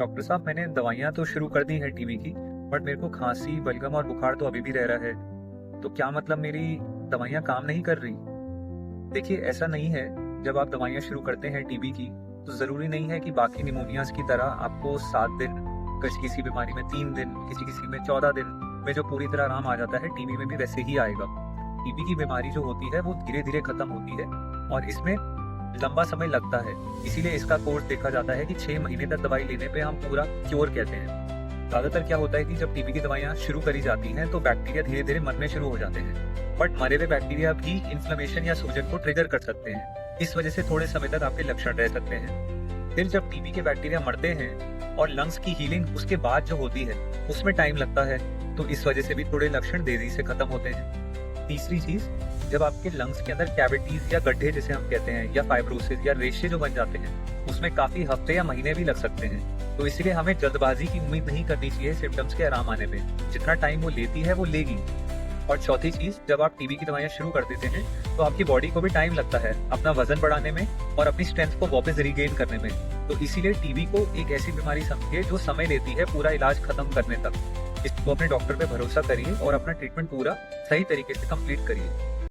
Doctor साहब, मैंने दवाइयाँ तो शुरू कर दी हैं टीबी की, बट मेरे को खांसी, बलगम और बुखार तो अभी भी रह रहा है। तो क्या मतलब मेरी दवाइयाँ काम नहीं कर रही? देखिए, ऐसा नहीं है। जब आप दवाइयाँ शुरू करते हैं टीबी की, तो ज़रूरी नहीं है कि बाकी निमोनियाज की तरह आपको 7 दिन, किसी बीमारी में 3 दिन, किसी में 14 दिन में जो पूरी तरह आराम आ जाता है, टीबी में भी वैसे ही आएगा। टीबी की बीमारी जो होती है वो धीरे-धीरे खत्म होती है और इसमें लंबा समय लगता है। इसीलिए इसका कोर्स देखा जाता है कि 6 महीने तक दवाई लेने पे हम पूरा क्योर कहते हैं। ज़्यादातर क्या होता है कि जब टीबी की दवाइयाँ शुरू करी जाती हैं तो बैक्टीरिया धीरे-धीरे मरने शुरू हो जाते हैं। बट मरे हुए बैक्टीरिया भी इन्फ्लेमेशन या सूजन को ट्रिगर कर सकते हैं। इस वजह से थोड़े समय तक आपके लक्षण रह सकते हैं। फिर जब टीबी के बैक्टीरिया मरते हैं और लंग्स की हीलिंग उसके बाद जो होती है, उसमें टाइम लगता है, तो इस वजह से भी थोड़े लक्षण देरी से खत्म होते हैं। तीसरी चीज, जब आपके लंग्स के अंदर कैविटीज या गड्ढे जिसे हम कहते हैं, या फाइब्रोसिस या रेशे जो बन जाते हैं, उसमें काफी हफ्ते या महीने भी लग सकते हैं। तो इसलिए हमें जल्दबाजी की उम्मीद नहीं करनी चाहिए सिम्टम्स के आराम आने में। जितना टाइम वो लेती है वो लेगी। और चौथी चीज, जब आप टीबी की दवाइयाँ शुरू कर देते हैं तो आपकी बॉडी को भी टाइम लगता है अपना वजन बढ़ाने में और अपनी स्ट्रेंथ को वापस रिगेन करने में। तो इसीलिए टीबी को एक ऐसी बीमारी समझिए जो समय लेती है पूरा इलाज खत्म करने तक। इसको अपने डॉक्टर पे भरोसा करिए और अपना ट्रीटमेंट पूरा सही तरीके से कंप्लीट करिए।